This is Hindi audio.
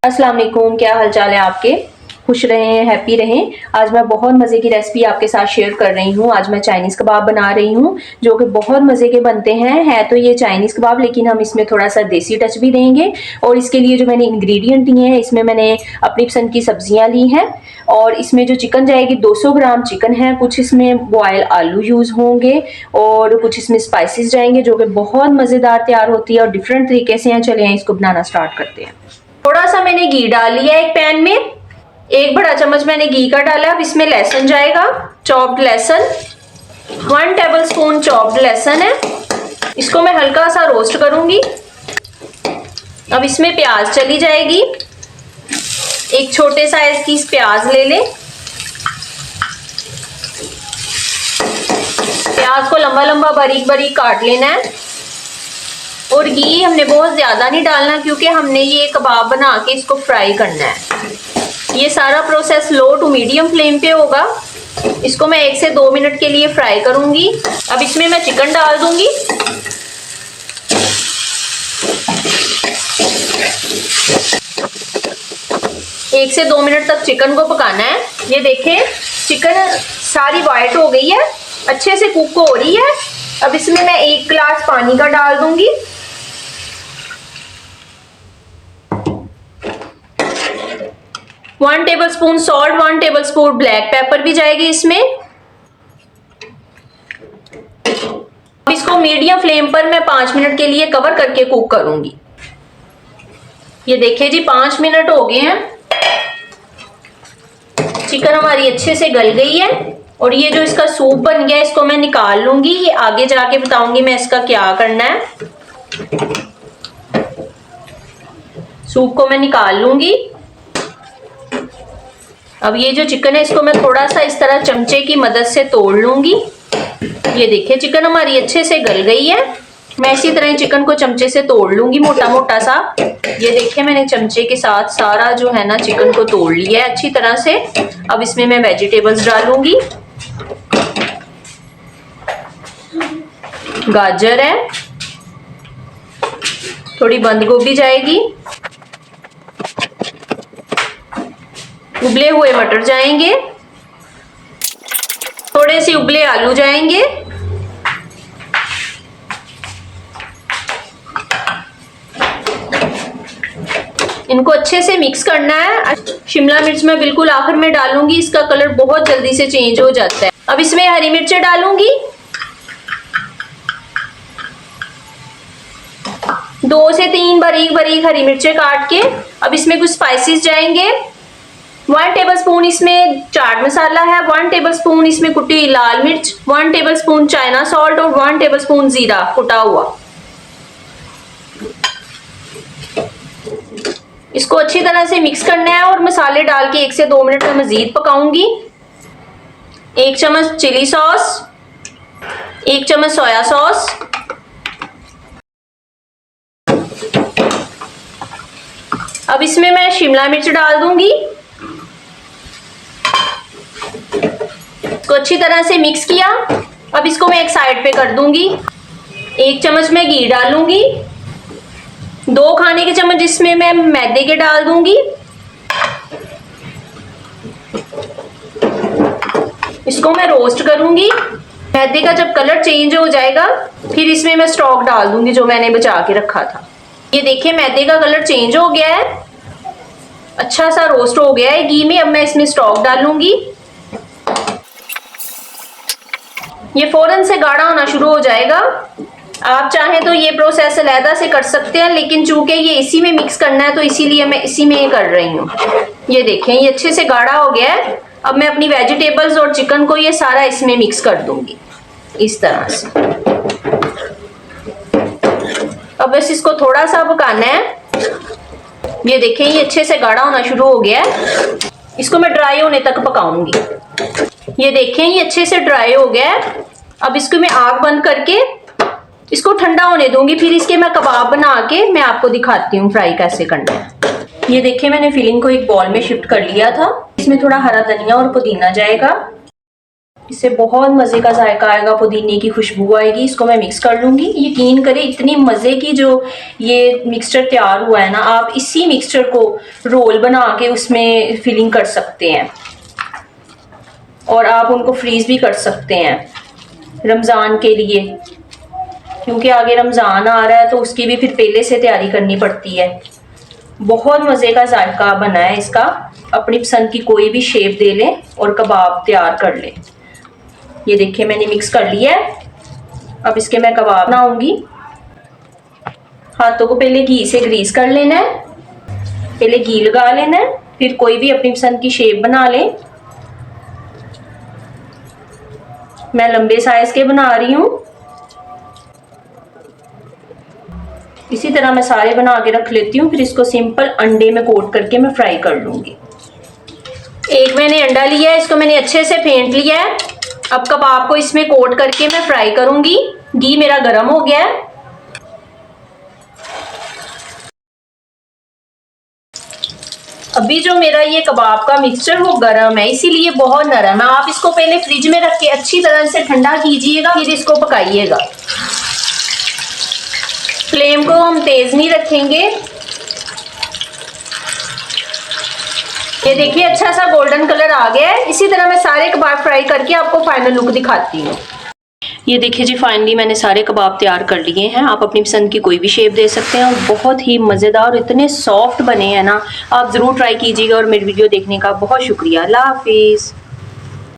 अस्सलाम वालेकुम, क्या हाल चाल है आपके। खुश रहें, हैप्पी रहें। आज मैं बहुत मज़े की रेसिपी आपके साथ शेयर कर रही हूँ। आज मैं चाइनीज़ कबाब बना रही हूँ जो कि बहुत मज़े के बनते हैं। है तो ये चाइनीज़ कबाब, लेकिन हम इसमें थोड़ा सा देसी टच भी देंगे। और इसके लिए जो मैंने इंग्रेडिएंट लिए हैं, इसमें मैंने अपनी पसंद की सब्जियाँ ली हैं। और इसमें जो चिकन जाएगी 200 ग्राम चिकन है, कुछ इसमें बॉयल आलू यूज़ होंगे और कुछ इसमें स्पाइसेस जाएंगे जो कि बहुत मज़ेदार तैयार होती है और डिफरेंट तरीके से हैं। चलिए इसको बनाना स्टार्ट करते हैं। थोड़ा सा मैंने घी डाल लिया एक पैन में, 1 बड़ा चम्मच मैंने घी का डाला। अब इसमें लहसुन जाएगा, चॉप्ड लहसुन, 1 टेबलस्पून चॉप्ड लहसुन है। इसको मैं हल्का सा रोस्ट करूंगी। अब इसमें प्याज चली जाएगी, एक छोटे साइज की प्याज ले लें। प्याज को लंबा लंबा बारीक बारीक काट लेना है। और घी हमने बहुत ज्यादा नहीं डालना क्योंकि हमने ये कबाब बना के इसको फ्राई करना है। ये सारा process low to medium flame पे होगा। इसको मैं 1 से 2 मिनट के लिए फ्राई करूंगी। अब इसमें मैं चिकन डाल दूंगी। एक से 2 मिनट तक चिकन को पकाना है। ये देखें, चिकन सारी वाइट हो गई है, अच्छे से कुक हो रही है। अब इसमें मैं 1 गिलास पानी का डाल दूंगी। 1 tablespoon salt, 1 tablespoon black pepper भी जाएगी इसमें। इसको मीडियम फ्लेम पर मैं 5 मिनट के लिए कवर करके कुक करूंगी। ये देखिए जी, 5 मिनट हो गए हैं। चिकन हमारी अच्छे से गल गई है और ये जो इसका सूप बन गया इसको मैं निकाल लूंगी। ये आगे जाके बताऊंगी मैं इसका क्या करना है। सूप को मैं निकाल लूंगी। अब ये जो चिकन है इसको मैं थोड़ा सा इस तरह चमचे की मदद से तोड़ लूंगी। ये देखिए, चिकन हमारी अच्छे से गल गई है। मैं इसी तरह चिकन को चमचे से तोड़ लूंगी, मोटा मोटा सा। ये देखिए, मैंने चमचे के साथ सारा जो है ना चिकन को तोड़ लिया है अच्छी तरह से। अब इसमें मैं वेजिटेबल्स डालूंगी। गाजर है, थोड़ी बंद गोभी जाएगी, उबले हुए मटर जाएंगे, थोड़े से उबले आलू जाएंगे, इनको अच्छे से मिक्स करना है। शिमला मिर्च मैं बिल्कुल आखिर में डालूंगी, इसका कलर बहुत जल्दी से चेंज हो जाता है। अब इसमें हरी मिर्चें डालूंगी, 2 से 3 बारीक बारीक हरी मिर्चें काट के। अब इसमें कुछ स्पाइसेस जाएंगे। 1 टेबलस्पून इसमें चाट मसाला है, 1 टेबलस्पून इसमें कुटी लाल मिर्च, 1 टेबलस्पून चाइना सॉल्ट और 1 टेबलस्पून जीरा कुटा हुआ। इसको अच्छी तरह से मिक्स करना है और मसाले डाल के 1 से 2 मिनट में मजीद पकाऊंगी। 1 चम्मच चिली सॉस, 1 चम्मच सोया सॉस, अब इसमें मैं शिमला मिर्च डाल दूंगी। इसको अच्छी तरह से मिक्स किया। अब इसको मैं एक साइड पे कर दूंगी। 1 चम्मच मैं घी डालूंगी, 2 खाने के चम्मच इसमें मैं मैदे के डाल दूंगी। इसको मैं रोस्ट करूंगी। मैदे का जब कलर चेंज हो जाएगा फिर इसमें मैं स्टॉक डाल दूंगी जो मैंने बचा के रखा था। ये देखिए, मैदे का कलर चेंज हो गया है, अच्छा सा रोस्ट हो गया है घी में। अब मैं इसमें स्टॉक डालूंगी। ये फौरन से गाढ़ा होना शुरू हो जाएगा। आप चाहें तो ये प्रोसेस अलहदा से कर सकते हैं, लेकिन चूंकि ये इसी में मिक्स करना है तो इसीलिए मैं इसी में कर रही हूँ। ये देखें, ये अच्छे से गाढ़ा हो गया है। अब मैं अपनी वेजिटेबल्स और चिकन को ये सारा इसमें मिक्स कर दूंगी इस तरह से। अब बस इसको थोड़ा सा पकाना है। ये देखें, ये अच्छे से गाढ़ा होना शुरू हो गया है। इसको मैं ड्राई होने तक पकाऊंगी। ये देखें, ये अच्छे से ड्राई हो गया है। अब इसको मैं आग बंद करके इसको ठंडा होने दूंगी। फिर इसके मैं कबाब बना के मैं आपको दिखाती हूँ फ्राई कैसे करना है। ये देखिए, मैंने फिलिंग को एक बॉल में शिफ्ट कर लिया था। इसमें थोड़ा हरा धनिया और पुदीना जाएगा। इससे बहुत मज़े का जायका आएगा, पुदीने की खुशबू आएगी। इसको मैं मिक्स कर लूँगी। यकीन करें इतनी मज़े की जो ये मिक्सचर तैयार हुआ है ना, आप इसी मिक्सचर को रोल बना के उसमें फिलिंग कर सकते हैं और आप उनको फ्रीज़ भी कर सकते हैं रमज़ान के लिए, क्योंकि आगे रमज़ान आ रहा है तो उसकी भी फिर पहले से तैयारी करनी पड़ती है। बहुत मज़े का जायका बना है इसका। अपनी पसंद की कोई भी शेप दे लें और कबाब तैयार कर लें। ये देखिए मैंने मिक्स कर लिया है। अब इसके मैं कबाब बनाऊंगी। हाथों को पहले घी से ग्रीस कर लेना है, पहले घी लगा लेना है, फिर कोई भी अपनी पसंद की शेप बना लें। मैं लंबे साइज के बना रही हूँ। इसी तरह मैं सारे बना के रख लेती हूँ। फिर इसको सिंपल अंडे में कोट करके मैं फ्राई कर लूंगी। एक मैंने अंडा लिया है, इसको मैंने अच्छे से फेंट लिया है। अब कबाब को इसमें कोट करके मैं फ्राई करूंगी। घी मेरा गर्म हो गया है। अभी जो मेरा ये कबाब का मिक्सचर वो गर्म है, इसीलिए बहुत नरम है। आप इसको पहले फ्रिज में रख के अच्छी तरह से ठंडा कीजिएगा, फिर इसको पकाइएगा। फ्लेम को हम तेज नहीं रखेंगे। ये देखिए अच्छा सा गोल्डन कलर आ गया है। इसी तरह मैं सारे कबाब फ्राई करके आपको फाइनल लुक दिखाती हूँ। ये देखिए जी, फाइनली मैंने सारे कबाब तैयार कर लिए हैं। आप अपनी पसंद की कोई भी शेप दे सकते हैं और बहुत ही मज़ेदार और इतने सॉफ्ट बने हैं ना, आप ज़रूर ट्राई कीजिएगा। और मेरी वीडियो देखने का बहुत शुक्रिया। अल्लाह हाफिज़।